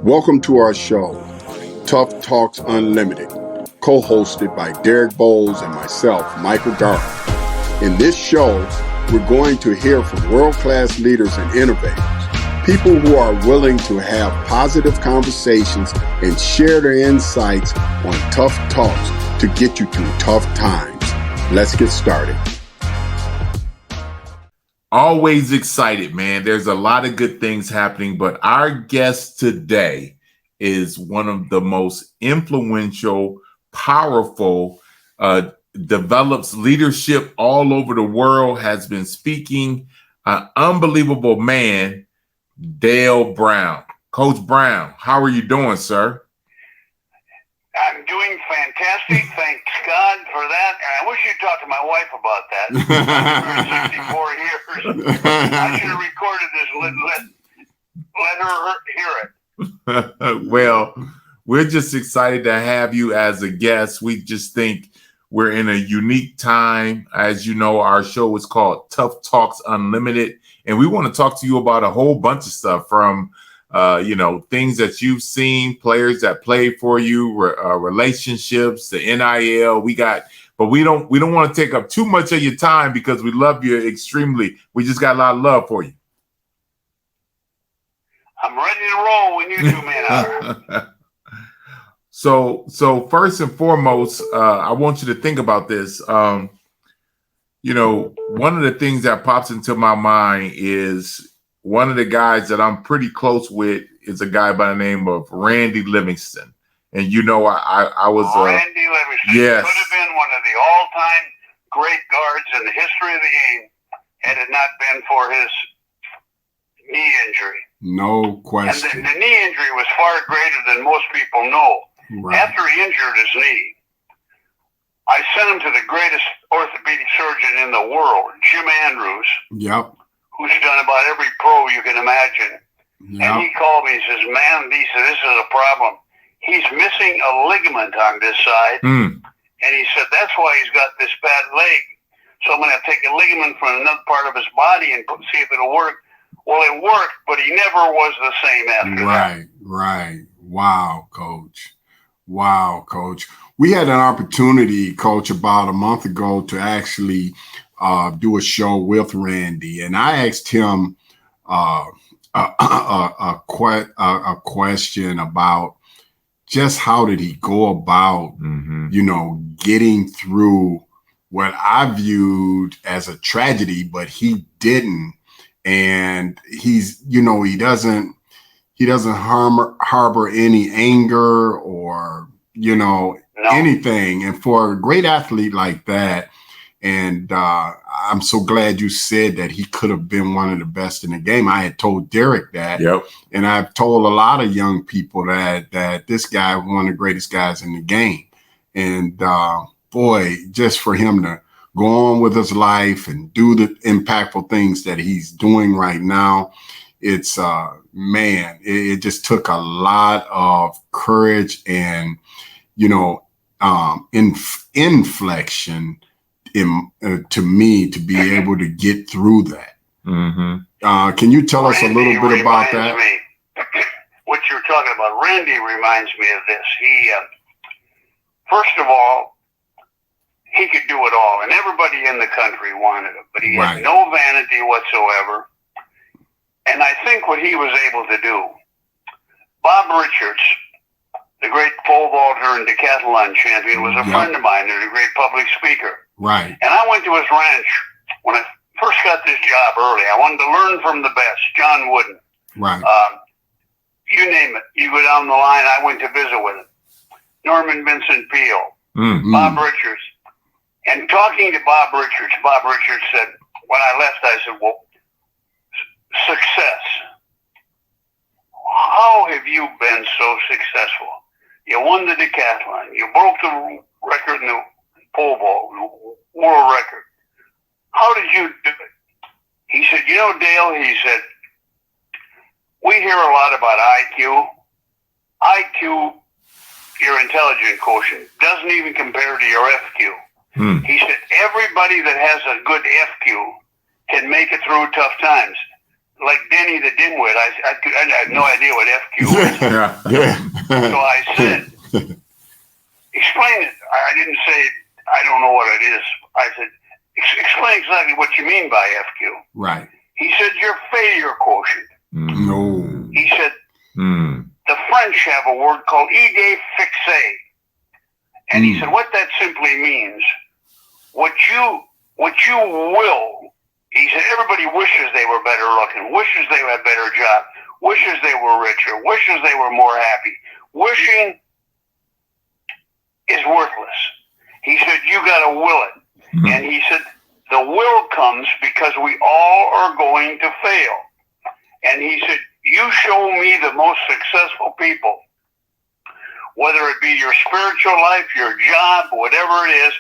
Welcome to our show, Tough Talks Unlimited, co-hosted by Derrick Bowles and myself, Michael Garth. In this show, we're going to hear from world-class leaders and innovators, people who are willing to have positive conversations and share their insights on tough talks to get you through tough times. Let's get started. Always excited, man. There's a lot of good things happening, but our guest today is one of the most influential, powerful, develops leadership all over the world, has been speaking, an unbelievable man, Dale Brown. Coach Brown, how are you doing, sir? I'm doing fantastic. Thanks God for that. And I wish you'd talk to my wife about that. 64 years. I should have recorded this. Let her hear it. Well, we're just excited to have you as a guest. We just think we're in a unique time. As you know, our show is called Tough Talks Unlimited, and we want to talk to you about a whole bunch of stuff from things that you've seen, players that play for you, relationships, the NIL. But we don't want to take up too much of your time because we love you extremely. We just got a lot of love for you. I'm ready to roll when you two men are. So first and foremost, I want you to think about this. One of the things that pops into my mind is one of the guys that I'm pretty close with is a guy by the name of Randy Livingston. And I was Randy Livingston. Yes. Could have been one of the all-time great guards in the history of the game had it not been for his knee injury. No question. And the knee injury was far greater than most people know. Right. After he injured his knee, I sent him to the greatest orthopedic surgeon in the world, Jim Andrews. Yep. Who's done about every pro you can imagine. Yep. And he called me and says, man, this is a problem. He's missing a ligament on this side. And he said, that's why he's got this bad leg. So I'm going to take a ligament from another part of his body and see if it'll work. Well, it worked, but he never was the same after that. Right. Wow, Coach. We had an opportunity, Coach, about a month ago to actually do a show with Randy, and I asked him a question about just how did he go about, getting through what I viewed as a tragedy, but he didn't, and he's, he doesn't harbor any anger or anything, and for a great athlete like that. And I'm so glad you said that he could have been one of the best in the game. I had told Derrick that. Yep. And I've told a lot of young people that this guy was one of the greatest guys in the game. And boy, just for him to go on with his life and do the impactful things that he's doing right now, it's it just took a lot of courage and inflection to me to be able to get through that. Can you tell us a little bit about that? What you're talking about, Randy reminds me of this. He, first of all, he could do it all, and everybody in the country wanted him, but he had no vanity whatsoever. And I think what he was able to do, Bob Richards, the great pole vaulter and decathlon champion, was a friend of mine and a great public speaker. Right. And I went to his ranch when I first got this job early. I wanted to learn from the best, John Wooden. Right. You name it. You go down the line, I went to visit with him. Norman Vincent Peale, Bob Richards. And talking to Bob Richards said, when I left, I said, well, success. How have you been so successful? You won the decathlon. You broke the record in the pole vault, world record. How did you do it? He said, Dale, he said, we hear a lot about IQ. IQ, your intelligence quotient, doesn't even compare to your FQ. He said, everybody that has a good FQ can make it through tough times. like Denny the Dimwit. I had no idea what FQ was. Yeah. So I said, explain it. I didn't say, I don't know what it is. I said, explain exactly what you mean by FQ. Right. He said, your failure quotient. No. He said, the French have a word called idée fixée. And he said, what that simply means, what you will, he said, everybody wishes they were better looking, wishes they had a better job, wishes they were richer, wishes they were more happy. Wishing is worthless. He said, you got to will it. And he said, the will comes because we all are going to fail. And he said, you show me the most successful people, whether it be your spiritual life, your job, whatever it is,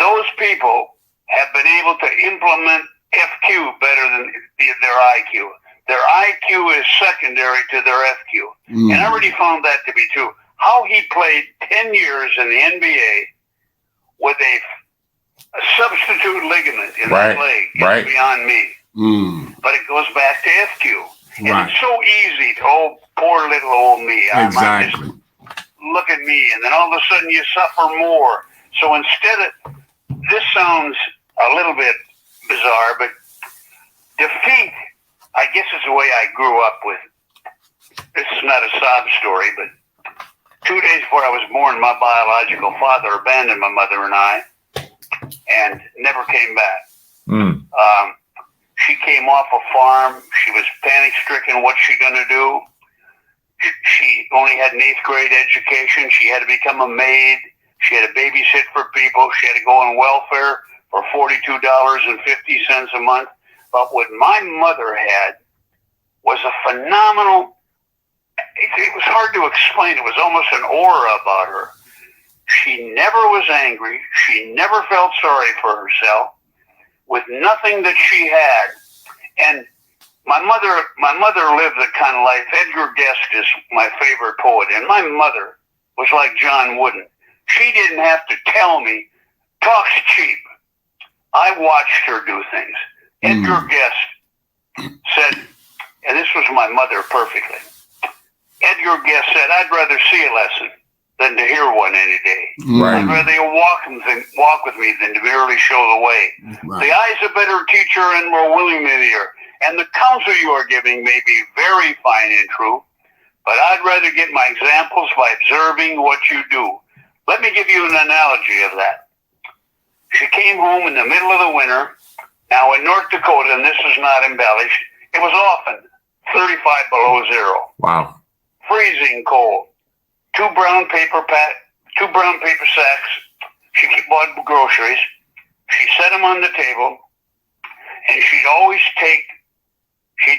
those people have been able to implement FQ better than their IQ. Their IQ is secondary to their FQ. And I already found that to be true. How he played 10 years in the NBA with a substitute ligament in that leg is beyond me. But it goes back to FQ. And it's so easy to, oh, poor little old me. Exactly. Look at me. And then all of a sudden you suffer more. So instead of, this sounds a little bit bizarre, but defeat, I guess, is the way I grew up with. This is not a sob story, but 2 days before I was born, my biological father abandoned my mother and I and never came back. She came off a farm. She was panic-stricken. What's she going to do? She only had an 8th grade education. She had to become a maid. She had to babysit for people. She had to go on welfare for $42.50 a month. But what my mother had was a phenomenal, it was hard to explain. It was almost an aura about her. She never was angry. She never felt sorry for herself. With nothing that she had. And my mother lived the kind of life. Edgar Guest is my favorite poet, and my mother was like John Wooden. She didn't have to tell me, talk's cheap. I watched her do things. Edgar Guest said, and this was my mother perfectly, Edgar Guest said, I'd rather see a lesson than to hear one any day. I'd rather you walk with me than to merely show the way. The eye's a better teacher and more willing than the ear. And the counsel you are giving may be very fine and true, but I'd rather get my examples by observing what you do. Let me give you an analogy of that. She came home in the middle of the winter. Now in North Dakota, and this is not embellished, it was often 35 below zero. Wow. Freezing cold. Two brown paper sacks. She bought groceries. She set them on the table, and she'd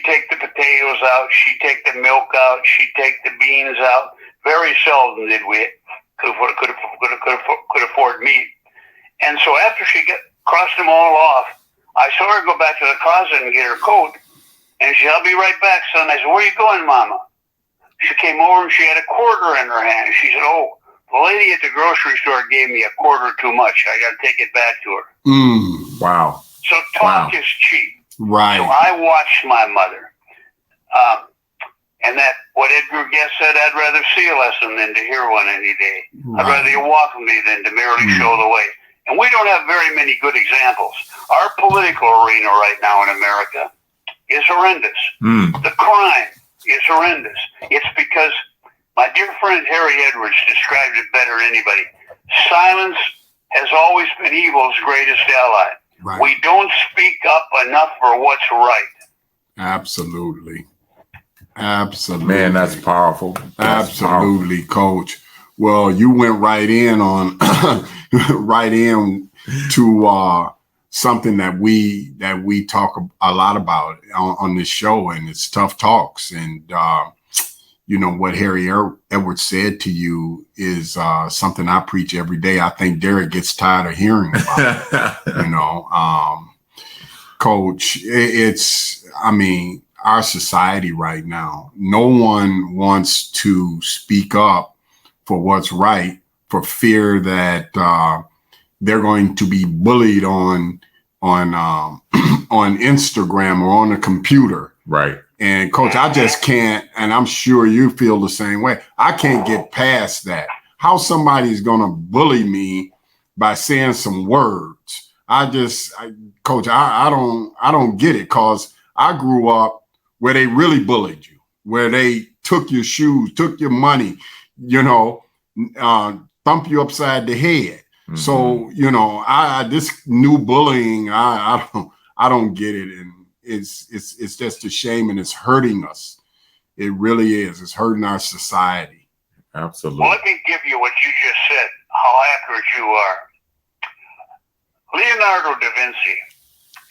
take the potatoes out. She'd take the milk out. She'd take the beans out. Very seldom did we could afford meat. And so after she crossed them all off, I saw her go back to the closet and get her coat. And she said, I'll be right back, son. I said, where are you going, Mama? She came over and she had a quarter in her hand. She said, oh, the lady at the grocery store gave me a quarter too much. I got to take it back to her. Wow. So talk is cheap. Right. So I watched my mother. And that, what Edgar Guest said, I'd rather see a lesson than to hear one any day. I'd rather you walk with me than to merely show the way. And we don't have very many good examples. Our political arena right now in America is horrendous. The crime is horrendous. It's because my dear friend Harry Edwards described it better than anybody. Silence has always been evil's greatest ally. Right. We don't speak up enough for what's right. Absolutely. Absolutely. Man, that's powerful. Absolutely, Coach. Well, you went right in on to something that we talk a lot about on this show, and it's tough talks. And you know what Harry Edwards said to you is something I preach every day. I think Derrick gets tired of hearing about it. You know, Coach, our society right now, no one wants to speak up for what's right for fear that they're going to be bullied on on Instagram or on the computer. Right. And Coach, I just can't, and I'm sure you feel the same way. I can't get past that. How somebody's gonna bully me by saying some words. Coach, I don't get it, because I grew up where they really bullied you, where they took your shoes, took your money, thump you upside the head. Mm-hmm. So, this new bullying, I don't get it. And it's just a shame, and it's hurting us. It really is. It's hurting our society. Absolutely. Well, let me give you what you just said, how accurate you are. Leonardo da Vinci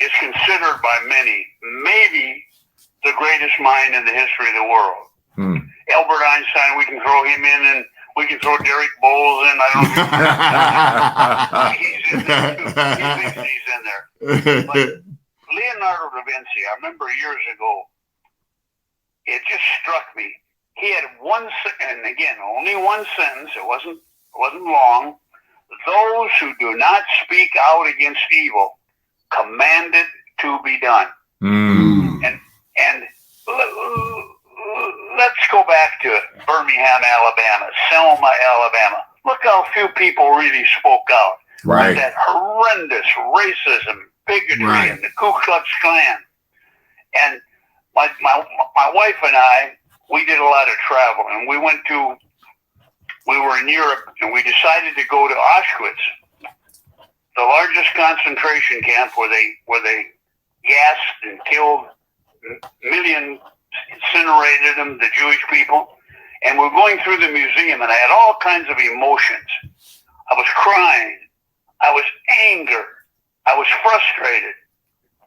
is considered by many maybe the greatest mind in the history of the world. Albert Einstein, we can throw him in, and we can throw Derek Bowles in. I don't know. He's in there too. He thinks he's in there. But Leonardo da Vinci, I remember years ago, it just struck me. He had and again, only one sentence. It wasn't long. Those who do not speak out against evil command it to be done. And let's go back to Birmingham, Alabama, Selma, Alabama. Look how few people really spoke out. Right. That horrendous racism, bigotry, and the Ku Klux Klan. And my wife and I, we did a lot of travel, and we were in Europe, and we decided to go to Auschwitz, the largest concentration camp where they gassed and killed millions, incinerated them, the Jewish people. And we're going through the museum, and I had all kinds of emotions. I was crying. I was angry. I was frustrated.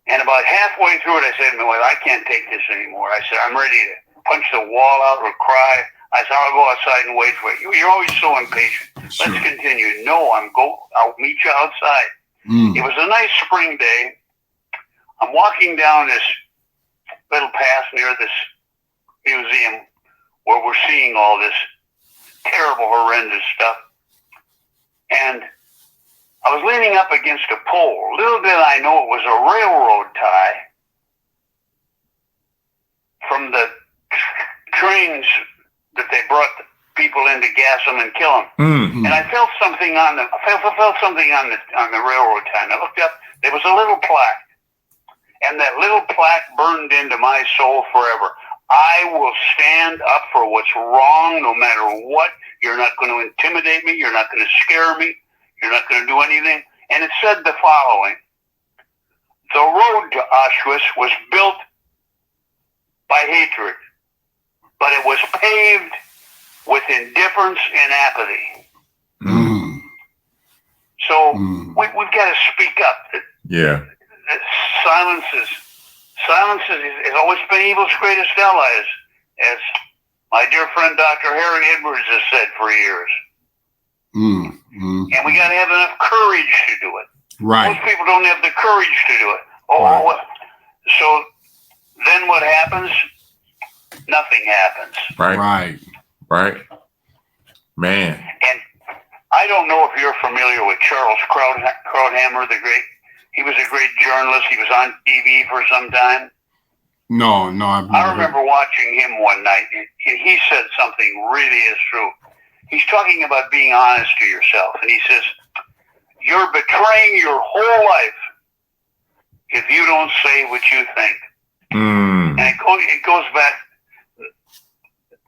And about halfway through it, I said, "No, I can't take this anymore." I said, "I'm ready to punch the wall out or cry." I said, "I'll go outside and wait for you. You're always so impatient. Sure. Let's continue." "No, I'll meet you outside." It was a nice spring day. I'm walking down this little path near this museum where we're seeing all this terrible, horrendous stuff. And I was leaning up against a pole. Little did I know it was a railroad tie from the trains that they brought people in to gas them and kill them. And I felt something on the railroad tie. And I looked up. There was a little plaque. And that little plaque burned into my soul forever. I will stand up for what's wrong no matter what. You're not going to intimidate me. You're not going to scare me. You're not going to do anything. And it said the following: the road to Auschwitz was built by hatred, but it was paved with indifference and apathy. So we've got to speak up. Yeah. Silence has always been evil's greatest ally, as my dear friend Dr. Harry Edwards has said for years. And we got to have enough courage to do it. Right. Most people don't have the courage to do it. So then what happens? Nothing happens. Right. Man. And I don't know if you're familiar with Charles Krauthammer, the great. He was a great journalist. He was on TV for some time. No. I remember watching him one night, and he said something really is true. He's talking about being honest to yourself, and he says, "You're betraying your whole life if you don't say what you think." And it goes back.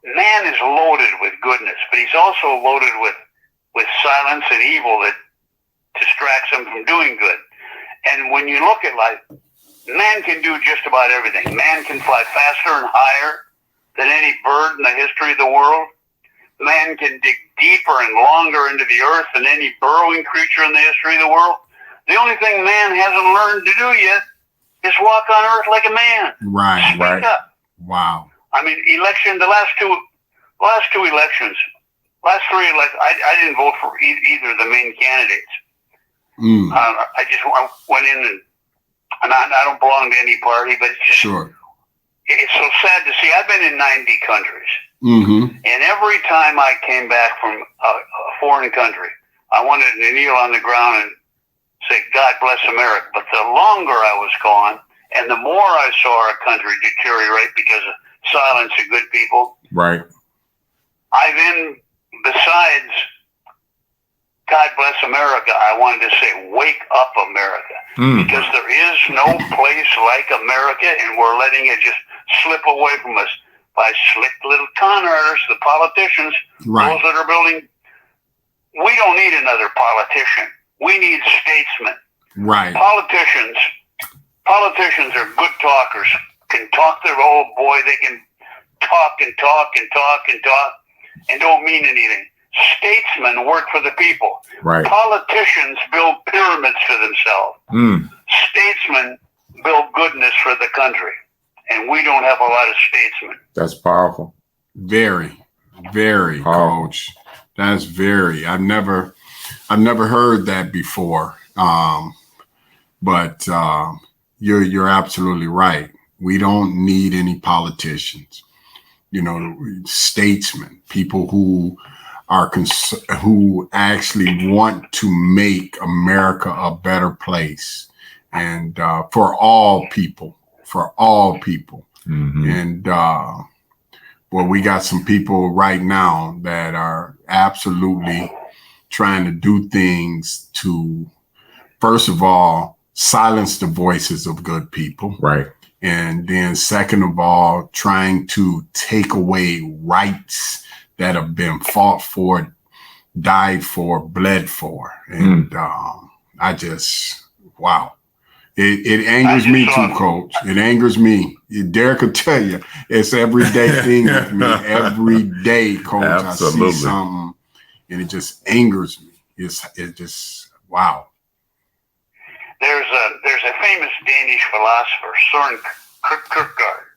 Man is loaded with goodness, but he's also loaded with silence and evil that distracts him from doing good. And when you look at life, man can do just about everything. Man can fly faster and higher than any bird in the history of the world. Man can dig deeper and longer into the earth than any burrowing creature in the history of the world. The only thing man hasn't learned to do yet is walk on earth like a man. Speak up. Wow. I mean, the last three elections, I didn't vote for either of the main candidates. I just went in and I don't belong to any party, but it's just, it's so sad to see. I've been in 90 countries. And every time I came back from a foreign country, I wanted to kneel on the ground say, God bless America. But the longer I was gone, and the more I saw our country deteriorate because of silence of good people, right, I then, besides God bless America, I wanted to say, wake up, America. Because there is no place like America, and we're letting it just slip away from us by slick little con artists, the politicians, those that are building. We don't need another politician. We need statesmen. Right. Politicians are good talkers, can talk their old boy. They can talk and talk and talk and talk and don't mean anything. Statesmen work for the people. Right. Politicians build pyramids for themselves. Statesmen build goodness for the country. And we don't have a lot of statesmen. That's powerful. Very, very, powerful. Coach. That's very. I've never heard that before. But you're absolutely right. We don't need any politicians. You know, statesmen, people who are who actually want to make America a better place, and for all people. And well, we got some people right now that are absolutely trying to do things to, first of all, silence the voices of good people. Right. And then second of all, trying to take away rights that have been fought for, died for, bled for. And I just, wow. It angers me too, Coach. It angers me. Derrick will tell you, it's everyday thing with me. Every day, Coach, Absolutely. I see something, and it just angers me. It just, wow. There's a famous Danish philosopher, Søren Kierkegaard,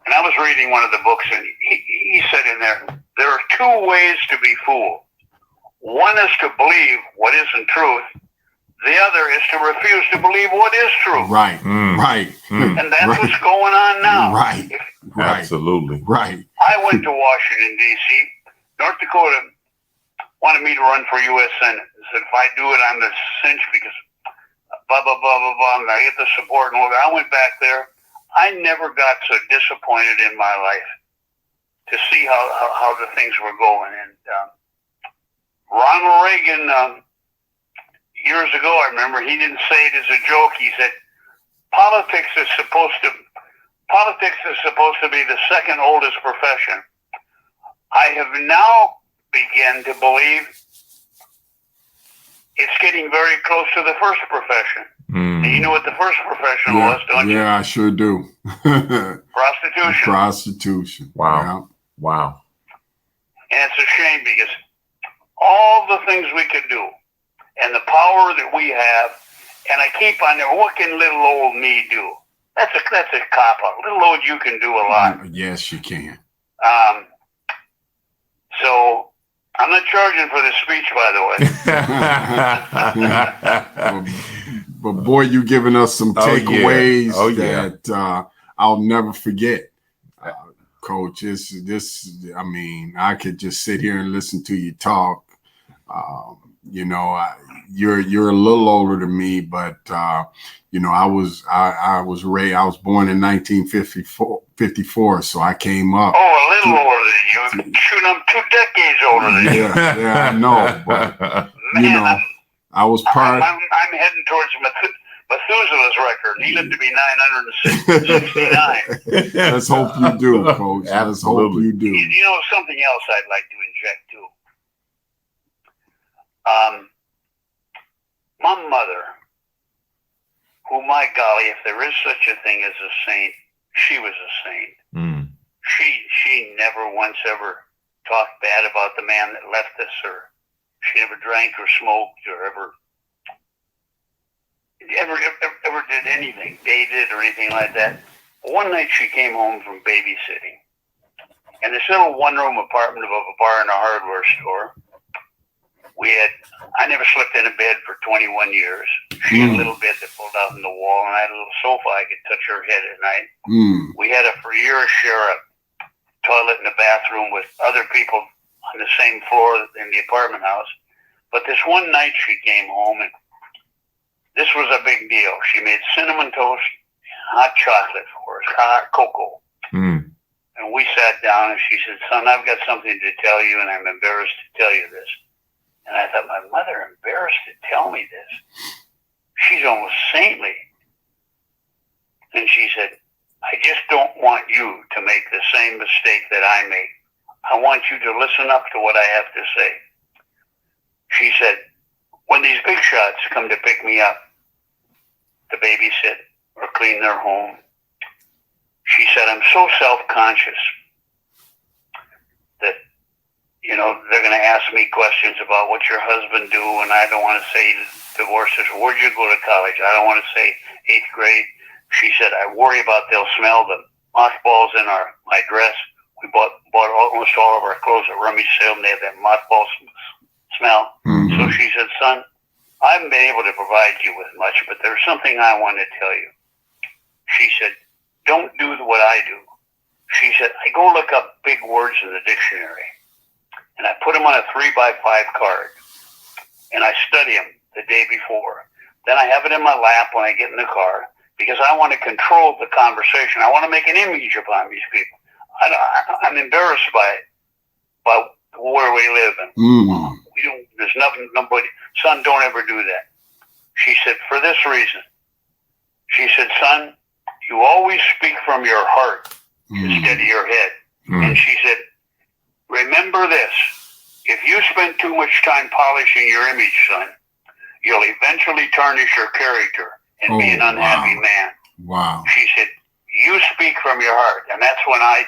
and I was reading one of the books, and he said in there are two ways to be fooled. One is to believe what isn't truth. The other is to refuse to believe what is true. Right, right. And that's what's going on now. Right, Absolutely. Right. I went to Washington, D.C. North Dakota wanted me to run for U.S. Senate. Said if I do it, I'm a cinch because blah, blah, blah, blah, blah, and I get the support. And I went back there. I never got so disappointed in my life to see how the things were going. And Ronald Reagan, years ago, I remember, he didn't say it as a joke. He said, politics is supposed to be the second oldest profession. I have now begun to believe it's getting very close to the first profession. And you know what the first profession was, don't you? Yeah, I sure do. Prostitution. Prostitution. Wow. Yeah. Wow. And it's a shame because all the things we could do and the power that we have, and I keep on there, what can little old me do? That's a cop-out. Little old you can do a lot. Yes, you can. So I'm not charging for this speech, by the way. But boy, you giving us some takeaways that I'll never forget. Coach, I mean, I could just sit here and listen to you talk. You know, you're a little older than me, but you know, I was born in 1954, so I came up. Oh, a little older than you. Shoot, I'm 2 decades older than you. Yeah, I know, but man, you know, I was part. I'm heading towards Methuselah's record. He lived to be 969. Let's hope you do, Coach. Let's hope you do. You know, something else I'd like to inject too. My mother, who, my golly, if there is such a thing as a saint, she was a saint. She never once ever talked bad about the man that left us, or she never drank or smoked or ever did anything, dated or anything like that. One night she came home from babysitting, and this little one-room apartment above a bar and a hardware store. I never slept in a bed for 21 years. She had a little bed that pulled out in the wall, and I had a little sofa I could touch her head at night. We had for years share a toilet and a bathroom with other people on the same floor in the apartment house. But this one night she came home, and This was a big deal. She made cinnamon toast, hot chocolate for us, hot cocoa. Mm. And we sat down, and she said, son, I've got something to tell you, and I'm embarrassed to tell you this. And I thought, my mother embarrassed to tell me this? She's almost saintly. And she said, I just don't want you to make the same mistake that I made. I want you to listen up to what I have to say. She said, when these big shots come to pick me up to babysit or clean their home, she said, I'm so self-conscious that, you know, they're going to ask me questions about what your husband do, and I don't want to say divorces. Where'd you go to college? I don't want to say 8th grade. She said, I worry about they'll smell the mothballs in my dress. We bought almost all of our clothes at rummage sale, and they have that mothball smell. Mm-hmm. So she said, son, I haven't been able to provide you with much, but there's something I want to tell you. She said, don't do what I do. She said, I go look up big words in the dictionary, and I put them on a 3x5 card, and I study them the day before. Then I have it in my lap when I get in the car, because I want to control the conversation. I want to make an image upon these people. I'm embarrassed by where we live, and there's nobody. Son, don't ever do that. She said, for this reason. She said, son, you always speak from your heart instead of your head. And she said, remember this, if you spend too much time polishing your image, son, you'll eventually tarnish your character and be an unhappy man. Wow. She said, you speak from your heart. And that's when I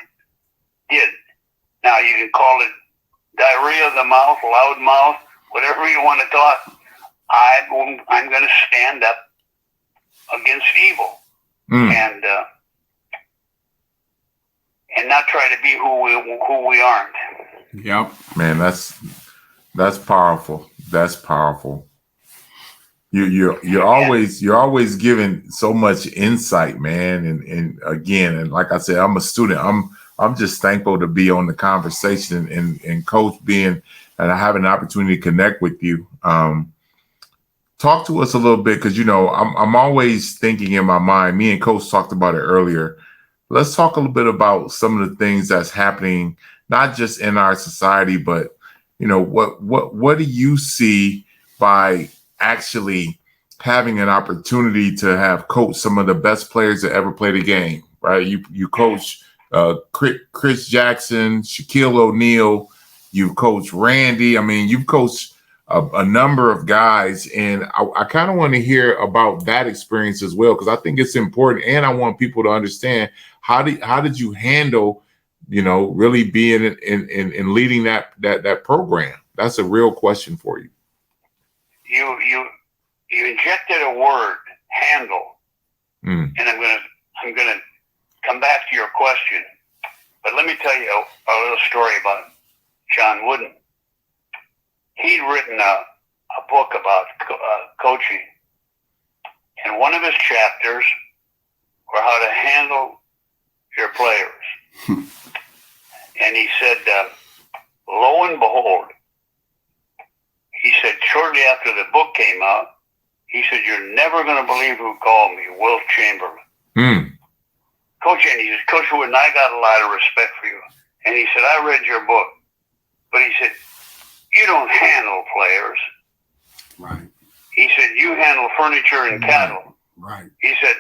did. Now, you can call it diarrhea of the mouth, loud mouth, whatever you want to talk. I'm going to stand up against evil. And not try to be who we aren't. Yep. Man, that's powerful. That's powerful. You're always giving so much insight, man. And again, and like I said, I'm a student. I'm just thankful to be on the conversation and Coach being and having an opportunity to connect with you. Talk to us a little bit, because you know I'm always thinking in my mind. Me and Coach talked about it earlier. Let's talk a little bit about some of the things that's happening, not just in our society, but you know what do you see by actually having an opportunity to have coached some of the best players that ever played a game, right? You coach Chris Jackson, Shaquille O'Neal, you've coached Randy. I mean, you've coached a number of guys, and I kind of want to hear about that experience as well, because I think it's important, and I want people to understand how did you handle, you know, really being in leading that program. That's a real question for you. You injected a word, handle, and I'm gonna come back to your question, but let me tell you a little story about John Wooden. He'd written a book about coaching, and one of his chapters were how to handle your players. And he said, lo and behold, he said, shortly after the book came out, he said, you're never going to believe who called me, Wilt Chamberlain. Coach, and he said, Coach Wooden, I got a lot of respect for you. And he said, I read your book. But he said, you don't handle players. Right. He said, you handle furniture and cattle. Right. He said,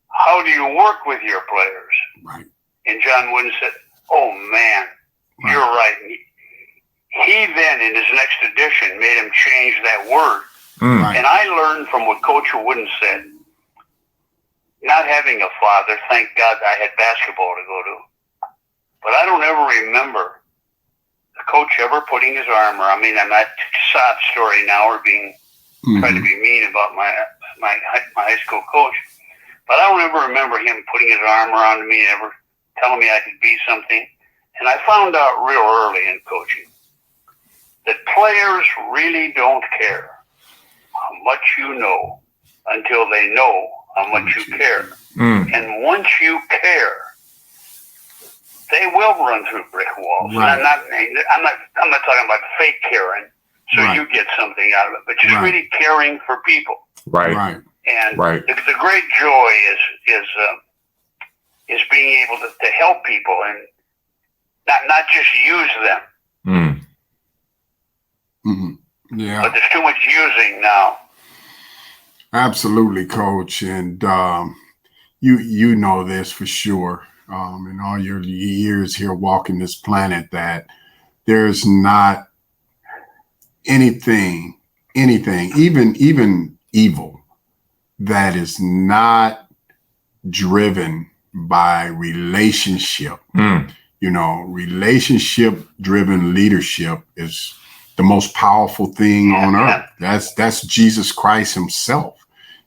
how do you work with your players? Right. And John Wooden said, oh, man, you're right. He then, in his next edition, made him change that word. Right. And I learned from what Coach Wooden said, not having a father, thank God I had basketball to go to, but I don't ever remember the coach ever putting his arm around me. And I'm not sob story now or being trying to be mean about my high school coach, but I don't ever remember him putting his arm around me, ever telling me I could be something. And I found out real early in coaching that players really don't care how much you know until they know how much you care. And once you care, they will run through brick walls. Right. And I'm not talking about fake caring, so you get something out of it, but just really caring for people. Right. And right. the great joy is being able to help people and not just use them. Mm. Mm-hmm. Yeah. But there's too much using now. Absolutely, Coach. And you know this for sure. In all your years here walking this planet, that there's not anything, even evil, that is not driven by relationship. Mm. You know, relationship driven leadership is the most powerful thing on earth. That's Jesus Christ himself.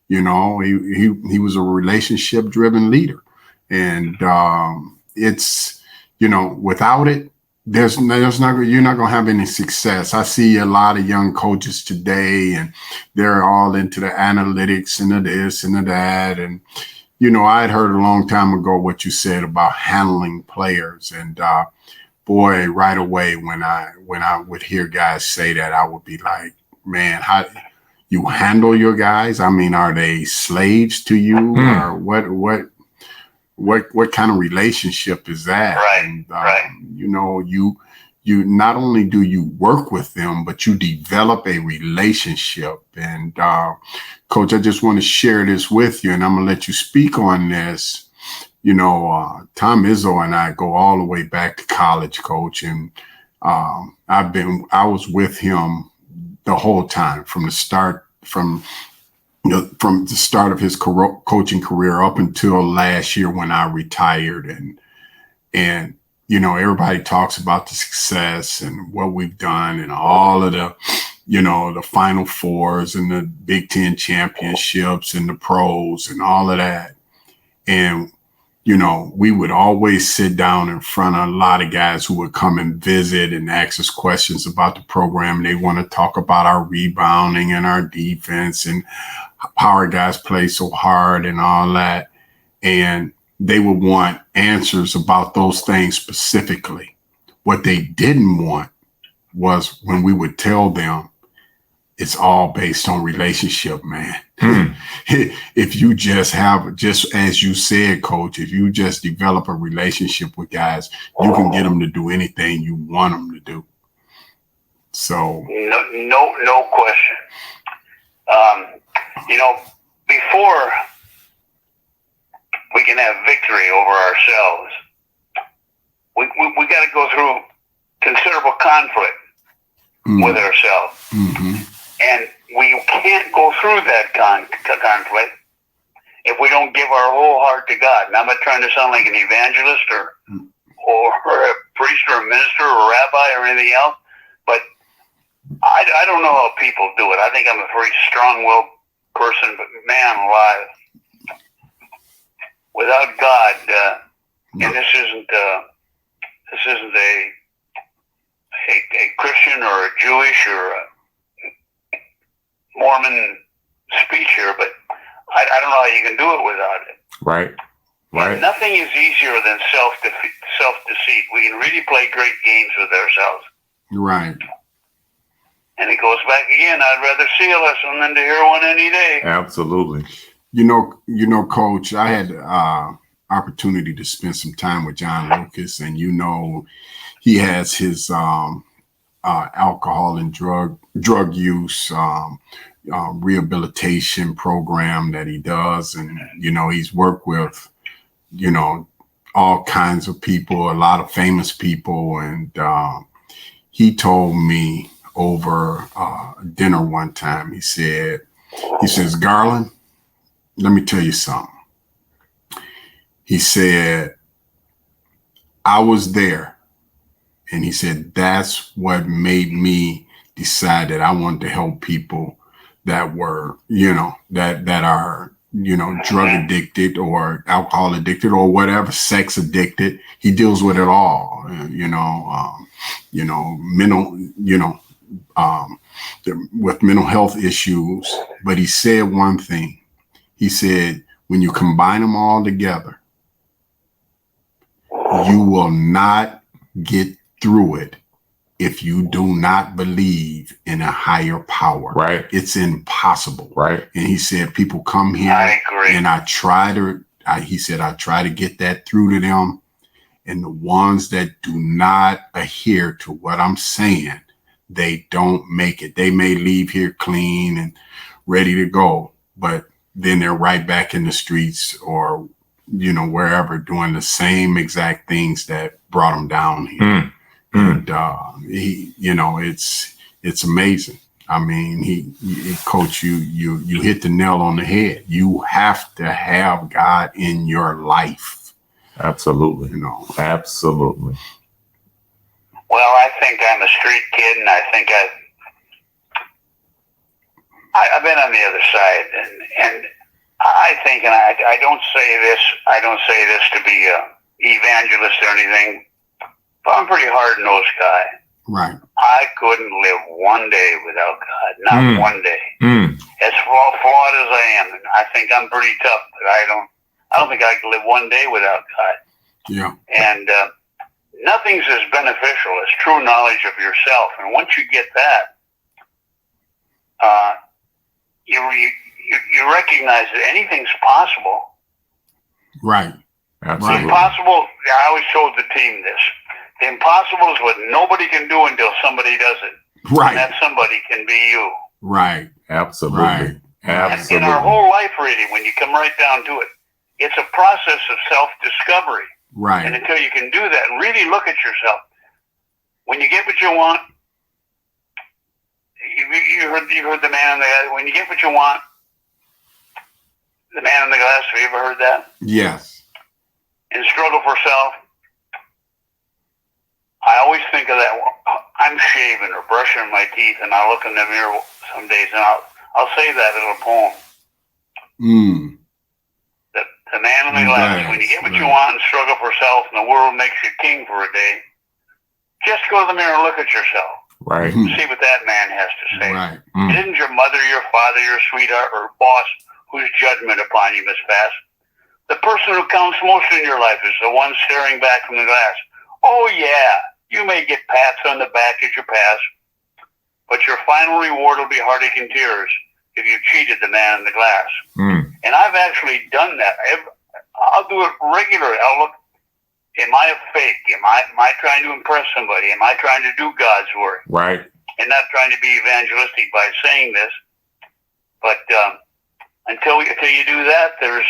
You know, he was a relationship driven leader. And it's, you know, without it, there's not, you're not going to have any success. I see a lot of young coaches today, and they're all into the analytics and the this and the that. And, you know, I'd heard a long time ago what you said about handling players. And boy, right away, when I would hear guys say that, I would be like, man, how you handle your guys? I mean, are they slaves to you, or what kind of relationship is that? Right. And you know, you not only do you work with them, but you develop a relationship. And Coach, I just want to share this with you, and I'm gonna let you speak on this. You know, Tom Izzo and I go all the way back to college, Coach, and I was with him the whole time from the start, from the start of his coaching career up until last year when I retired. And you know, everybody talks about the success and what we've done and all of the, you know, the Final Fours and the Big Ten championships and the pros and all of that. And you know, we would always sit down in front of a lot of guys who would come and visit and ask us questions about the program. And they want to talk about our rebounding and our defense and how our guys play so hard and all that. And they would want answers about those things specifically. What they didn't want was when we would tell them, it's all based on relationship, man. If you just as you said, Coach, if you just develop a relationship with guys, you can get them to do anything you want them to do. So no question. You know, before we can have victory over ourselves, we got to go through considerable conflict with ourselves. Mm-hmm. And we can't go through that conflict if we don't give our whole heart to God. And I'm not trying to sound like an evangelist or a priest or a minister or a rabbi or anything else, but I don't know how people do it. I think I'm a very strong-willed person, but man alive, without God, and this isn't a Christian or a Jewish or a Mormon speech here, but I don't know how you can do it without it. Right. Right. Nothing is easier than self-deceit. We can really play great games with ourselves. Right. And it goes back again. I'd rather see a lesson than to hear one any day. Absolutely. You know, Coach, I had opportunity to spend some time with John Lucas, and you know, he has his alcohol and drug use rehabilitation program that he does. And, you know, he's worked with, you know, all kinds of people, a lot of famous people. And he told me over dinner one time, he says, Garland, let me tell you something. He said, I was there. And he said, that's what made me decide that I wanted to help people that were, you know, that are, you know, drug addicted or alcohol addicted or whatever, sex addicted. He deals with it all, mental, with mental health issues. But he said one thing. He said, when you combine them all together, you will not get through it if you do not believe in a higher power. Right. It's impossible. Right. And he said, people come here and I try to get that through to them. And the ones that do not adhere to what I'm saying, they don't make it. They may leave here clean and ready to go, but then they're right back in the streets or, wherever, doing the same exact things that brought them down here. And it's amazing. I mean, Coach, you hit the nail on the head. You have to have God in your life. Absolutely. Absolutely. Well, I think I'm a street kid, and I think I've been on the other side, and I think, and I don't say this to be an evangelist or anything, but I'm a pretty hard-nosed guy. Right. I couldn't live one day without God, not one day. As flawed as I am, and I think I'm pretty tough, but I don't think I can live one day without God. Yeah. And nothing's as beneficial as true knowledge of yourself. And once you get that, you recognize that anything's possible. Right. Absolutely. The impossible, I always told the team this. The impossible is what nobody can do until somebody does it. Right. And that somebody can be you. Right. Absolutely. Right. Absolutely. And in our whole life, really, when you come right down to it, it's a process of self-discovery. Right. And until you can do that and really look at yourself, when you get what you want, you heard the man in the glass. When you get what you want, the man in the glass. Have you ever heard that? Yes. In struggle for self, I always think of that. I'm shaving or brushing my teeth, and I look in the mirror some days, and I'll say that little poem. The man in the glass. When you get what you want and struggle for self, and the world makes you king for a day, just go to the mirror and look at yourself. Right. See what that man has to say. Right. It isn't your mother, your father, your sweetheart, or boss whose judgment upon you must pass. The person who counts most in your life is the one staring back from the glass. Oh, yeah, you may get pats on the back as you pass, but your final reward will be heartache and tears if you cheated the man in the glass. And I've actually done that. I'll do it regularly. I'll look, am I a fake? Am I trying to impress somebody? Am I trying to do God's work? Right. And not trying to be evangelistic by saying this. But until you do that, there's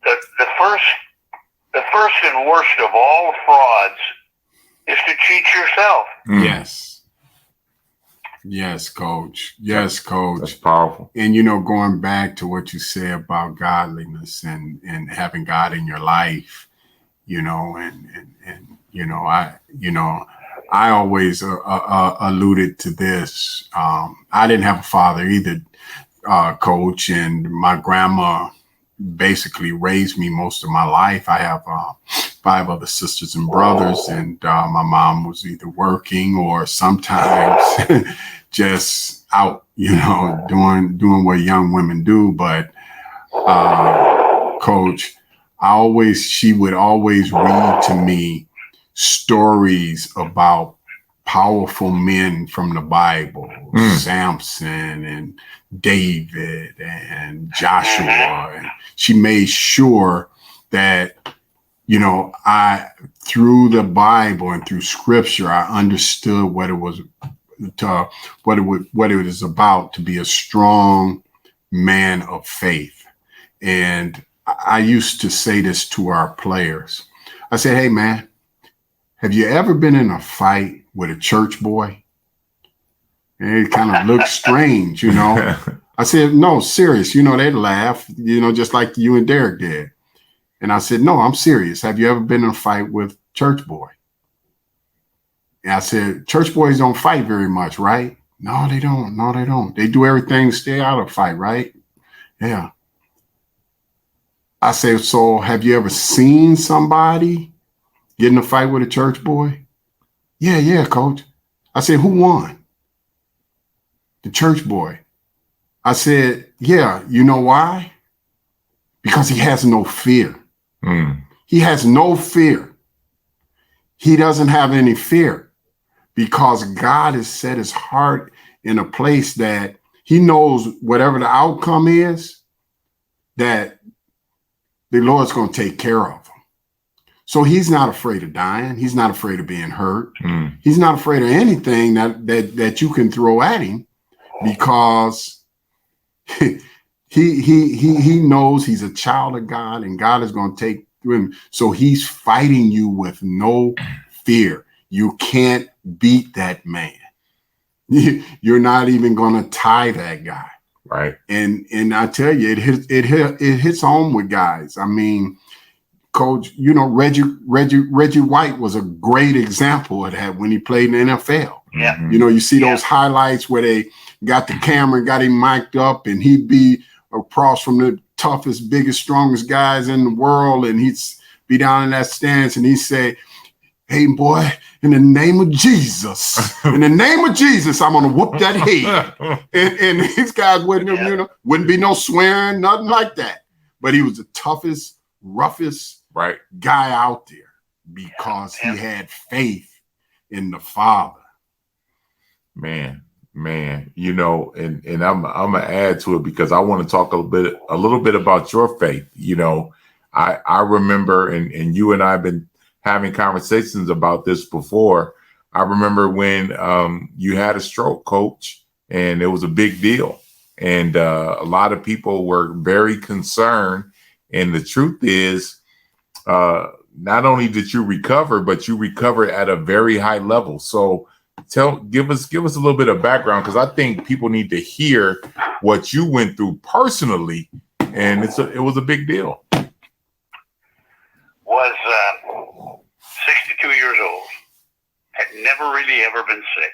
the first and worst of all frauds is to cheat yourself. Yes. Yes, Coach. Yes, Coach. That's powerful. And, going back to what you say about godliness and having God in your life, I always alluded to this. I didn't have a father either, Coach, and my grandma basically raised me most of my life. I have 5 other sisters and brothers, and my mom was either working or sometimes just out, doing what young women do. But Coach, she would always read to me stories about powerful men from the Bible, Samson and David and Joshua. And she made sure that, through the Bible and through scripture, I understood what it was what it is about to be a strong man of faith. And I used to say this to our players. I said, hey, man, have you ever been in a fight with a church boy? And it kind of looked strange, I said, no, serious. They'd laugh, just like you and Derrick did. And I said, no, I'm serious. Have you ever been in a fight with church boy? And I said, church boys don't fight very much, right? No, they don't. No, they don't. They do everything to stay out of fight, right? Yeah. I said, so have you ever seen somebody get in a fight with a church boy? Yeah, Coach. I said, who won? The church boy. I said, yeah, you know why? Because he has no fear. He has no fear. He doesn't have any fear. because God has set his heart in a place that he knows whatever the outcome is, that the Lord's going to take care of him. So he's not afraid of dying. He's not afraid of being hurt. He's not afraid of anything that you can throw at him, because he knows he's a child of God, and God is going to take him. So he's fighting you with no fear. You can't beat that man. You're not even going to tie that guy. Right. And I tell you, it hits home with guys. I mean, Coach, you know, Reggie White was a great example of that when he played in the NFL. Yeah. You know, you see those highlights where they got the camera and got him mic'd up, and he'd be across from the toughest, biggest, strongest guys in the world, and he'd be down in that stance, and he'd say, "Hey, boy, in the name of Jesus, in the name of Jesus, I'm going to whoop that head." and these guys wouldn't, you know, wouldn't be no swearing, nothing like that. But he was the toughest, roughest guy out there, because he had faith in the Father. Man, you know, and I'm gonna add to it, because I want to talk a little bit about your faith. You know, I remember, and you and I have been having conversations about this before. I remember when you had a stroke, Coach, and it was a big deal, and a lot of people were very concerned. And the truth is, not only did you recover, but you recovered at a very high level. So give us a little bit of background, because I think people need to hear what you went through personally, and it was a big deal. Was 62 years old, had never really ever been sick,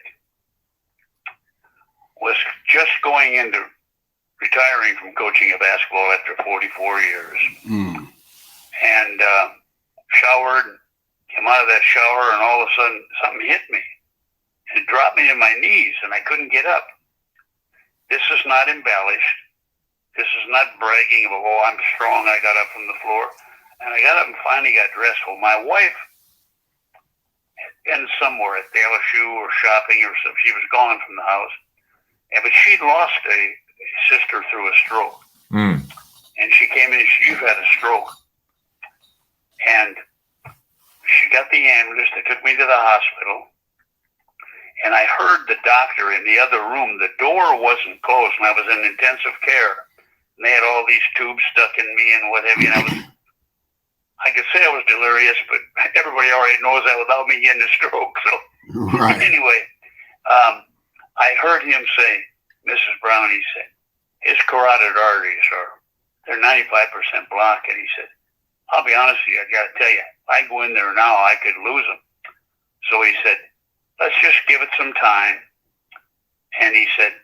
was just going into retiring from coaching of basketball after 44 years, and showered, came out of that shower, and all of a sudden something hit me. It dropped me to my knees, and I couldn't get up. This is not embellished. This is not bragging about, oh, I'm strong, I got up from the floor. And I got up and finally got dressed. Well, my wife had been somewhere at the L.S.U or shopping or something. She was gone from the house. But she'd lost a sister through a stroke. And she came in and you've had a stroke. And she got the ambulance. They took me to the hospital. And I heard the doctor in the other room. The door wasn't closed, and I was in intensive care. And they had all these tubes stuck in me and what have you. And I could say I was delirious, but everybody already knows that without me getting a stroke. So anyway, I heard him say, "Mrs. Brown," he said, "his carotid arteries they're 95% blocked." And he said, "I'll be honest with you, I got to tell you, if I go in there now, I could lose them." So he said, "Let's just give it some time." And he said,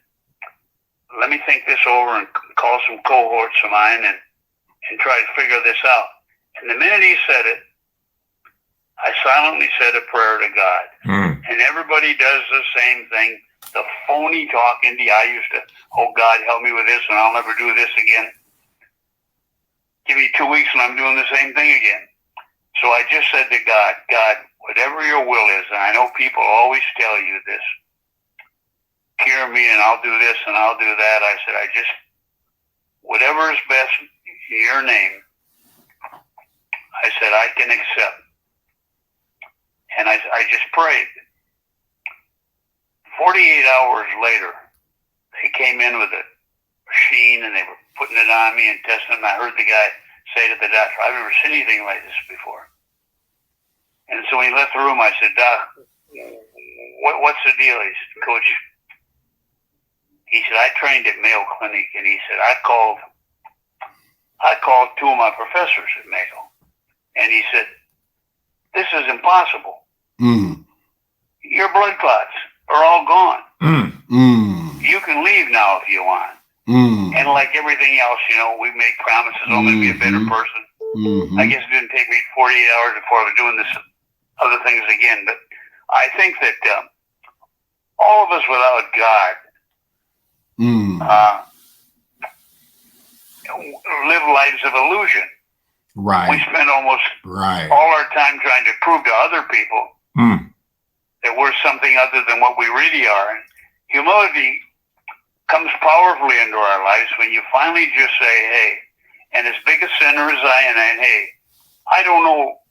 "Let me think this over and call some cohorts of mine and try to figure this out." And the minute he said it, I silently said a prayer to God. And everybody does the same thing. The phony talking to you. I used to, "Oh, God, help me with this, and I'll never do this again." Give me 2 weeks and I'm doing the same thing again. So I just said to God, "God, whatever your will is," and I know people always tell you this, "Cure me and I'll do this and I'll do that." I said, whatever is best in your name, I said, I can accept. And I just prayed. 48 hours later, they came in with a machine and they were putting it on me and testing it. And I heard the guy say to the doctor, "I've never seen anything like this before." And so when he left the room, I said, "Doc, what's the deal?" He said, "Coach," he said, "I trained at Mayo Clinic," and he said, I called 2 of my professors at Mayo. And he said, "This is impossible. Your blood clots are all gone. You can leave now if you want." And like everything else, you know, we make promises. I'm going to be a better person. I guess it didn't take me 48 hours before I was doing this other things again. But I think that all of us without God live lives of illusion. We spend almost all our time trying to prove to other people that we're something other than what we really are. And humility comes powerfully into our lives when you finally just say, hey, and as big a sinner as I am, and hey, I don't know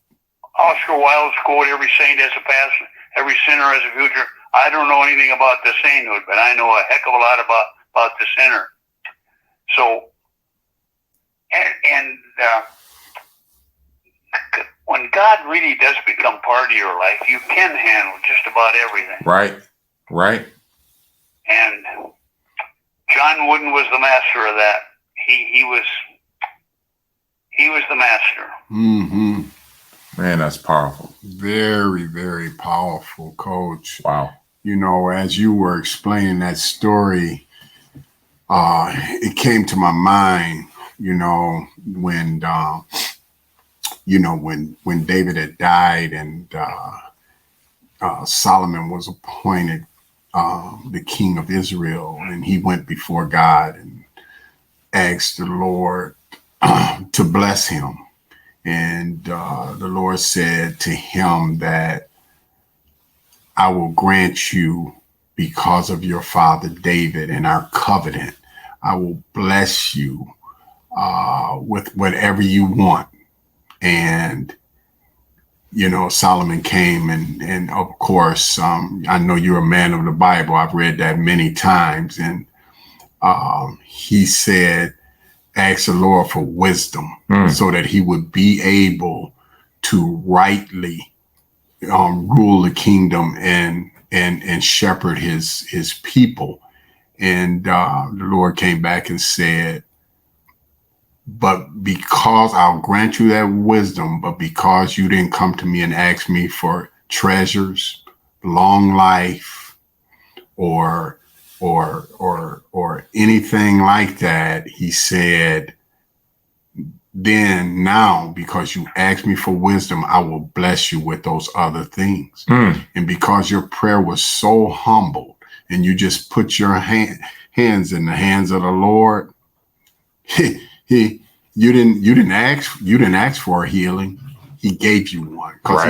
Oscar Wilde's quote, every saint has a past, every sinner has a future. I don't know anything about the sainthood, but I know a heck of a lot about the sinner. So, when God really does become part of your life, you can handle just about everything. Right, right. And John Wooden was the master of that. He was the master. Mm-hmm. Man, that's powerful. Very, very powerful, Coach. Wow. You know, as you were explaining that story, it came to my mind, when David had died and Solomon was appointed the king of Israel, and he went before God and asked the Lord to bless him. And the Lord said to him that I will grant you, because of your father David and our covenant, I will bless you with whatever you want. And, Solomon came and of course, I know you're a man of the Bible. I've read that many times. And he said, ask the Lord for wisdom so that he would be able to rightly rule the kingdom and shepherd his people. And the Lord came back and said, but because I'll grant you that wisdom, but because you didn't come to me and ask me for treasures, long life, or anything like that, he said, then now, because you asked me for wisdom, I will bless you with those other things. And because your prayer was so humble and you just put your hands in the hands of the Lord, you didn't ask for a healing. He gave you one because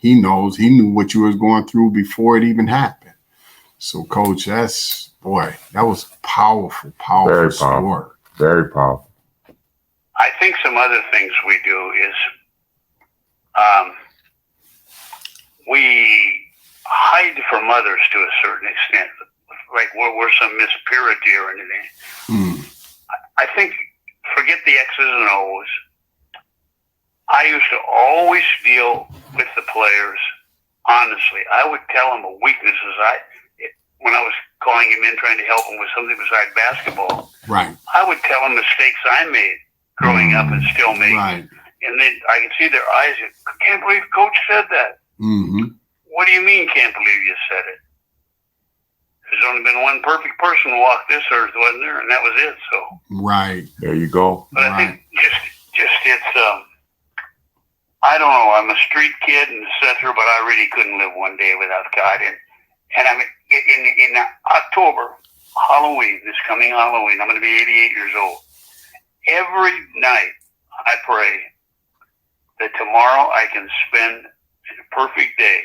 he knew what you was going through before it even happened. So, Coach, that was powerful Very story. powerful. Very powerful. I think some other things we do is we hide from others to a certain extent, like we're some Miss Purity or anything. I think, forget the X's and O's. I used to always deal with the players honestly. I would tell them the weaknesses when I was calling him in, trying to help him with something besides basketball. Right. I would tell him mistakes I made growing up and still making. Right. And then I can see their eyes. I can't believe Coach said that. Mm-hmm. What do you mean, can't believe you said it? There's only been one perfect person who walked this earth, wasn't there? And that was it. So. Right. There you go. But I think just it's I don't know. I'm a street kid and etc. But I really couldn't live one day without God. And I mean, in October, Halloween, this coming Halloween, I'm going to be 88 years old. Every night I pray that tomorrow I can spend a perfect day.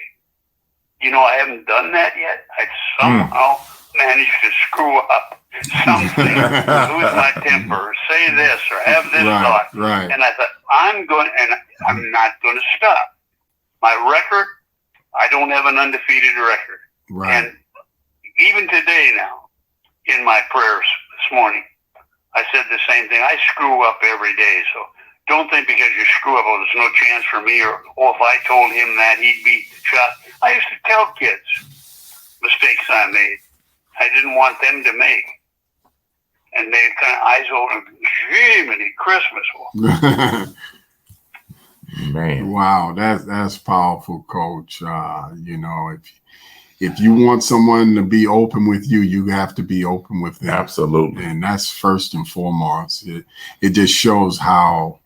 I haven't done that yet. I somehow managed to screw up something, lose my temper, say this, or have this thought. Right. And I thought, I'm not going to stop. My record, I don't have an undefeated record. Right. And even today now, in my prayers this morning, I said the same thing. I screw up every day, so don't think because you screw up, there's no chance for me, or if I told him that, he'd be shot. I used to tell kids mistakes I made. I didn't want them to make. And they kind of eyes open, Jiminy Christmas. Man. Wow, that's powerful, Coach. If you want someone to be open with you, you have to be open with them. Absolutely. And that's first and foremost. It just shows how,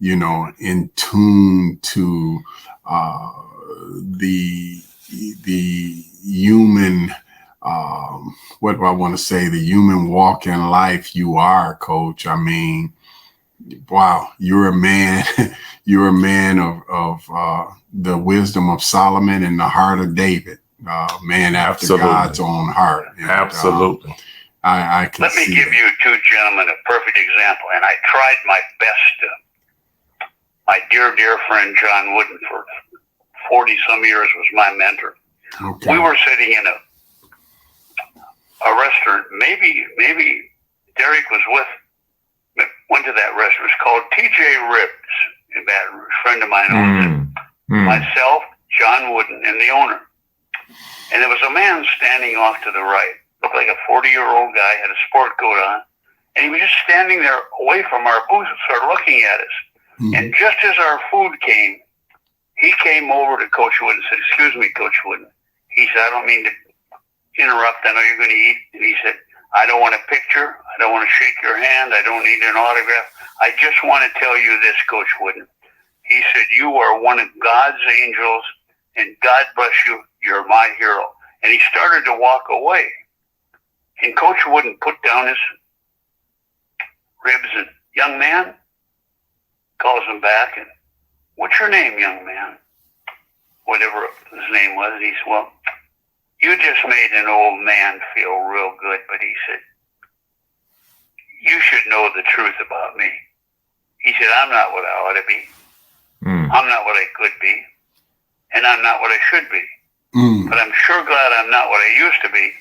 in tune to the human, what do I want to say, the human walk in life you are, Coach. I mean, Wow, you're a man. You're a man of the wisdom of Solomon and the heart of David. Man after God's own heart. And, absolutely. I can Let me give you two gentlemen a perfect example. And I tried my best. My dear friend John Wooden for 40-some years was my mentor. Okay. We were sitting in a restaurant. Maybe Derrick was went to that restaurant. It's called TJ Ribs in Baton Rouge. A friend of mine owns it. Myself, John Wooden, and the owner. And there was a man standing off to the right. Looked like a 40-year-old guy, had a sport coat on. And he was just standing there away from our booth and started looking at us. And just as our food came, he came over to Coach Wooden and said, "Excuse me, Coach Wooden." He said, "I don't mean to interrupt. I know you're going to eat." And he said, "I don't want a picture. I don't want to shake your hand. I don't need an autograph. I just want to tell you this, Coach Wooden." He said, "You are one of God's angels, and God bless you. You're my hero." And he started to walk away. And Coach Wooden put down his ribs and, "Young man," calls him back, and, "What's your name, young man?" Whatever his name was. He said, "Well, you just made an old man feel real good," but he said, "You should know the truth about me." He said, "I'm not what I ought to be. I'm not what I could be. And I'm not what I should be. But I'm sure glad I'm not what I used to be.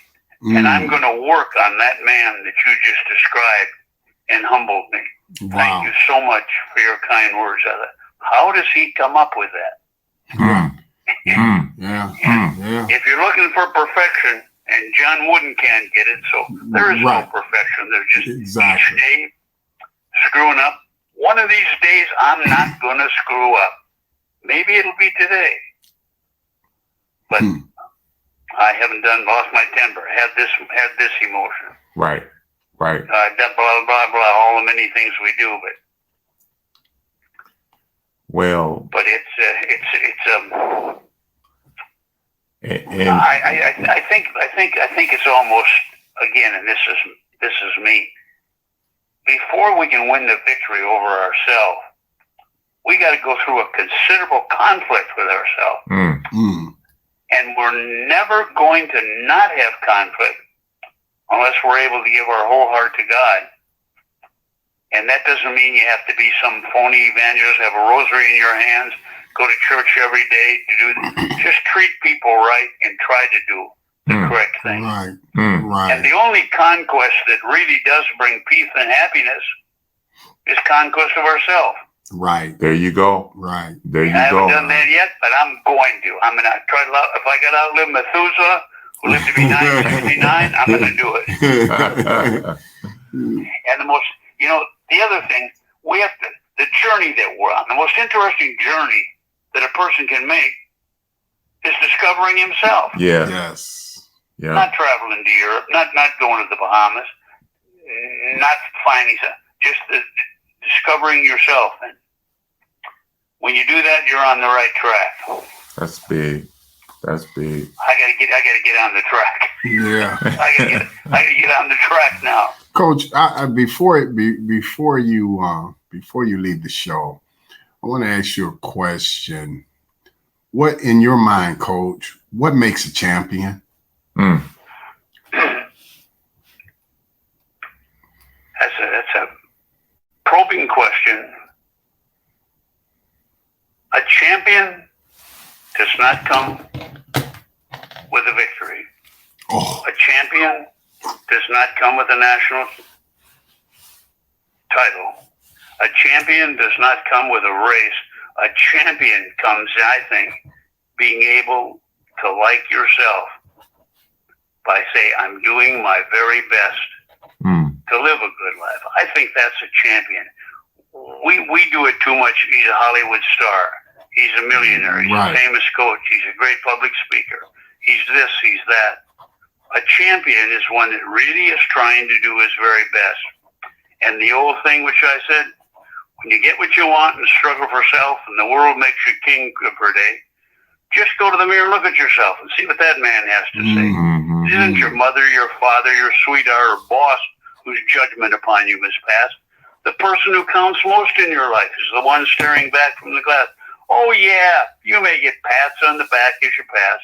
And I'm going to work on that man that you just described and humbled me." Wow. Thank you so much for your kind words. I thought, how does he come up with that? If you're looking for perfection, and John Wooden can't get it, so there is no perfection. There's just each day screwing up. One of these days, I'm not going to screw up. Maybe it'll be today. But I haven't lost my temper, had this emotion. Right. Blah, blah, blah, blah, all the many things we do, but I think it's almost, again, and this is me. Before we can win the victory over ourselves, we got to go through a considerable conflict with ourselves. And we're never going to not have conflict unless we're able to give our whole heart to God. And that doesn't mean you have to be some phony evangelist, have a rosary in your hands, go to church every day. Just treat people right and try to do the correct thing. Right. And the only conquest that really does bring peace and happiness is conquest of ourselves. Right. There you go. Right. There you go. I haven't done that yet, but I'm going to. I'm going to try to, if I got to outlive Methuselah, who lived to be 969, I'm going to do it. And the other thing, we have to, the journey that we're on, the most interesting journey that a person can make is discovering himself. Yeah. Yes. Yeah. Not traveling to Europe, not going to the Bahamas, not finding something, just discovering yourself. And when you do that, you're on the right track. That's big. That's big. I gotta get on the track. Yeah. I gotta get on the track now. Coach, before you leave the show, I want to ask you a question. What, in your mind, Coach, what makes a champion? That's a probing question. A champion does not come with a victory. Oh. A champion does not come with a national title. A champion does not come with a race. A champion comes, I think, being able to like yourself by saying, I'm doing my very best to live a good life. I think that's a champion. We do it too much. He's a Hollywood star. He's a millionaire. He's a famous coach. He's a great public speaker. He's this, he's that. A champion is one that really is trying to do his very best. And the old thing which I said, when you get what you want and struggle for self and the world makes you king per day, just go to the mirror and look at yourself and see what that man has to say. It isn't your mother, your father, your sweetheart, or boss whose judgment upon you has passed. The person who counts most in your life is the one staring back from the glass. Oh, yeah, you may get pats on the back as you pass,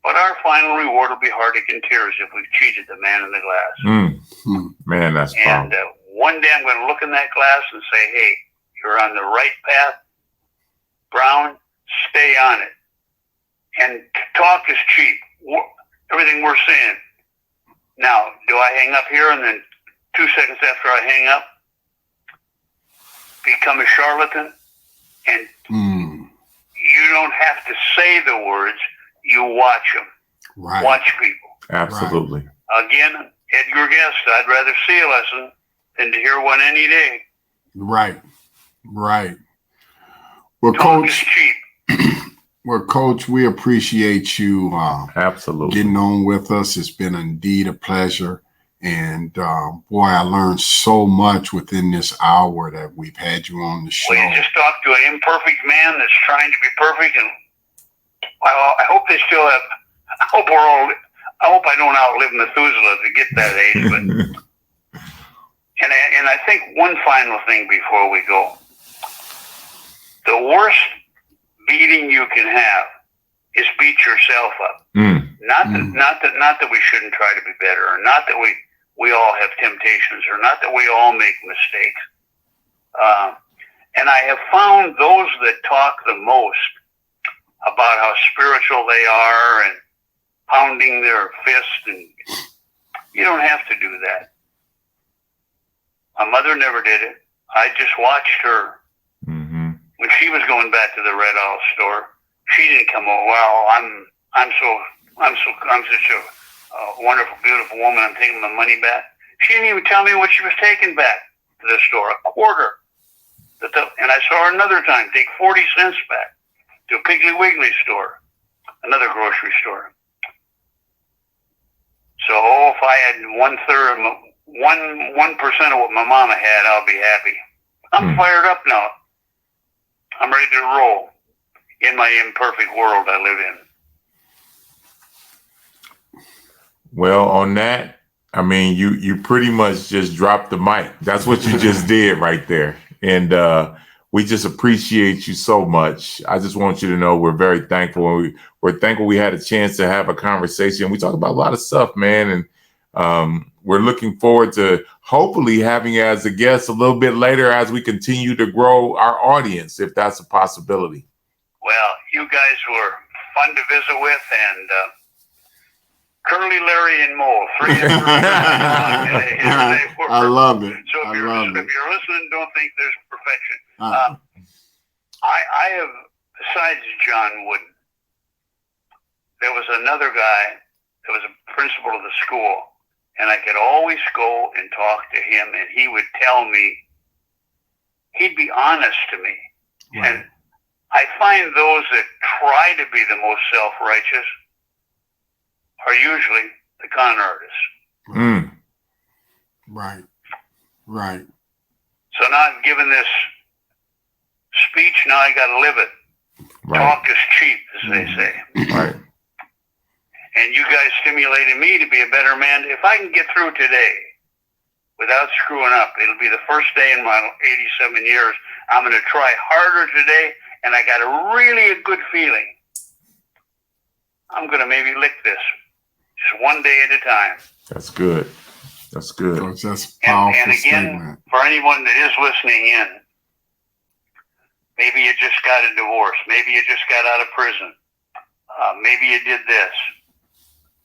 but our final reward will be heartache and tears if we've cheated the man in the glass. Man, that's powerful. And one day I'm going to look in that glass and say, hey, you're on the right path, Brown, stay on it. And talk is cheap. Everything we're saying. Now, do I hang up here and then 2 seconds after I hang up, become a charlatan? And you don't have to say the words, you watch them. Right. Watch people. Absolutely. Right. Again, at your guest, I'd rather see a lesson than to hear one any day. Right. Right. Well, Talk is Coach, cheap. well, Coach, we appreciate you Absolutely getting on with us. It's been indeed a pleasure. And boy, I learned so much within this hour that we've had you on the show. Well, you just talked to an imperfect man that's trying to be perfect, and I hope they still have. I hope I don't outlive Methuselah to get that age. But and I think one final thing before we go: the worst beating you can have is beat yourself up. Not that we shouldn't try to be better, or not that we all have temptations, or not that we all make mistakes. And I have found those that talk the most about how spiritual they are and pounding their fist, and you don't have to do that. My mother never did it. I just watched her. When she was going back to the Red Owl store, she didn't come over. Well, I'm such a wonderful, beautiful woman. I'm taking my money back. She didn't even tell me what she was taking back to the store, a quarter. And I saw her another time take 40 cents back to a Piggly Wiggly store, another grocery store. So if I had 1% of what my mama had, I'll be happy. I'm fired up now. I'm ready to roll in my imperfect world I live in. Well, on that, I mean, you pretty much just dropped the mic. That's what you just did right there. And we just appreciate you so much. I just want you to know we're very thankful. We're thankful we had a chance to have a conversation. We talk about a lot of stuff, man. And we're looking forward to hopefully having you as a guest a little bit later as we continue to grow our audience, if that's a possibility. Well, you guys were fun to visit with, and Curly, Larry, and Mo, 3 of them. I love it. So if you're listening, don't think there's perfection. I have, besides John Wooden, there was another guy that was a principal of the school, and I could always go and talk to him, and he would tell me, he'd be honest to me. Right. And I find those that try to be the most self-righteous are usually the con artists. Right. Right. So now I've given this speech, now I got to live it. Right. Talk is cheap, as they say. Right. And you guys stimulated me to be a better man. If I can get through today without screwing up, it'll be the first day in my 87 years. I'm going to try harder today, and I got a good feeling. I'm going to maybe lick this just one day at a time. That's good. That's good. Coach, that's powerful. And again, statement. For anyone that is listening in, maybe you just got a divorce. Maybe you just got out of prison. Maybe you did this.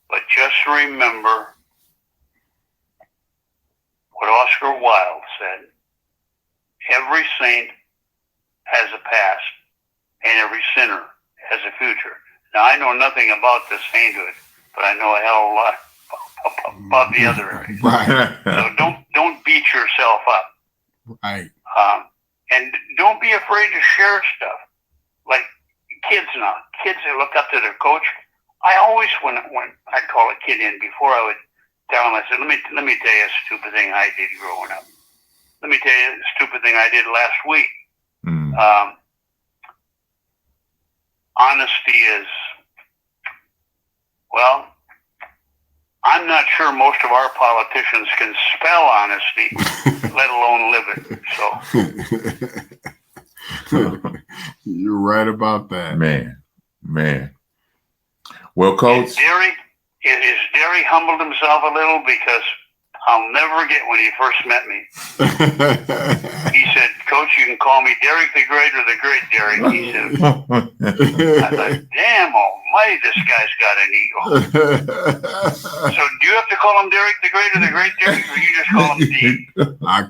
But just remember what Oscar Wilde said. Every saint has a past, and every sinner has a future. Now, I know nothing about this sainthood, but I know a hell of a lot about the other areas. Right. So don't beat yourself up. Right. And don't be afraid to share stuff. Like kids now. Kids that look up to their coach. I always, when I'd call a kid in, before I would tell him, I said, let me tell you a stupid thing I did growing up. Let me tell you a stupid thing I did last week. Honesty is, well, I'm not sure most of our politicians can spell honesty, let alone live it. So you're right about that, man. Well, Coach, is Derry humbled himself a little, because I'll never forget when he first met me. He said, "Coach, you can call me Derrick the Great or the Great Derrick." He said, I thought, damn almighty, this guy's got an ego. So do you have to call him Derrick the Great or the Great Derrick, or you just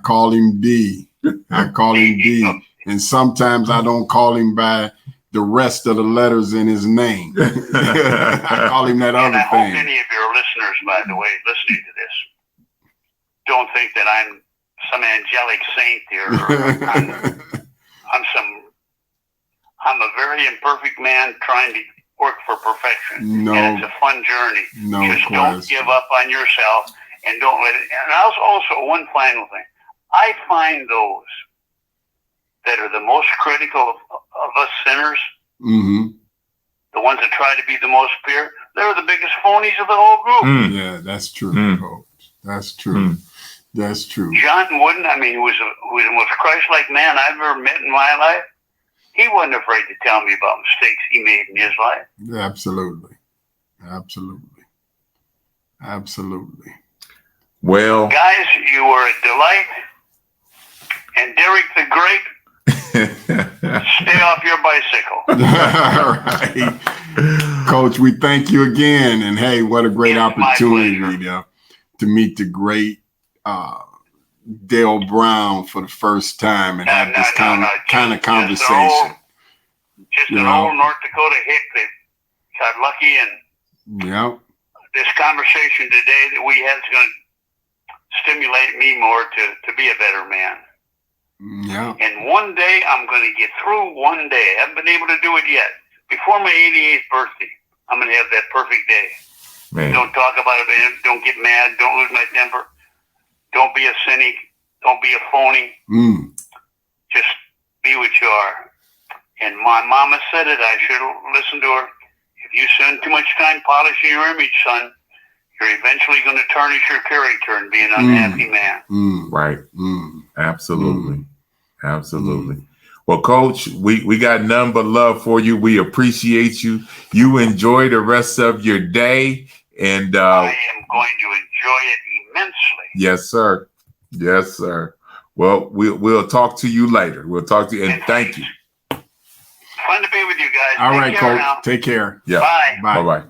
call him D? I call him D. And sometimes I don't call him by the rest of the letters in his name. I call him that other thing. I hope any of your listeners, by the way, listening to this, don't think that I'm some angelic saint here. I'm a very imperfect man trying to work for perfection. No, and it's a fun journey. No, just don't give up on yourself, and don't let it. And also one final thing. I find those that are the most critical of us sinners, the ones that try to be the most pure, they're the biggest phonies of the whole group. Yeah, that's true, Coach. That's true. That's true. John Wooden, I mean, who was the most Christ-like man I've ever met in my life, he wasn't afraid to tell me about mistakes he made in his life. Absolutely. Well, guys, you were a delight. And Derrick the Great, stay off your bicycle. All right. Coach, we thank you again. And hey, what a great opportunity to meet the great Dale Brown for the first time and have this kind of conversation. Just an old North Dakota hick that got lucky, and this conversation today that we had is going to stimulate me more to be a better man. Yeah. And one day I'm going to get through. One day, I haven't been able to do it yet. Before my 88th birthday, I'm going to have that perfect day. Man. Don't talk about it. Don't get mad. Don't lose my temper. Don't be a cynic. Don't be a phony. Just be what you are. And my mama said it. I should listen to her. If you spend too much time polishing your image, son, you're eventually going to tarnish your character and be an unhappy man. Right. Absolutely. Well, Coach, we got none but love for you. We appreciate you. You enjoy the rest of your day. And I am going to enjoy it immensely. Yes, sir. Well, we'll talk to you later. We'll talk to you, and thank you. Fun to be with you guys. All right, Coach. Take care. Yeah. Bye. Bye-bye.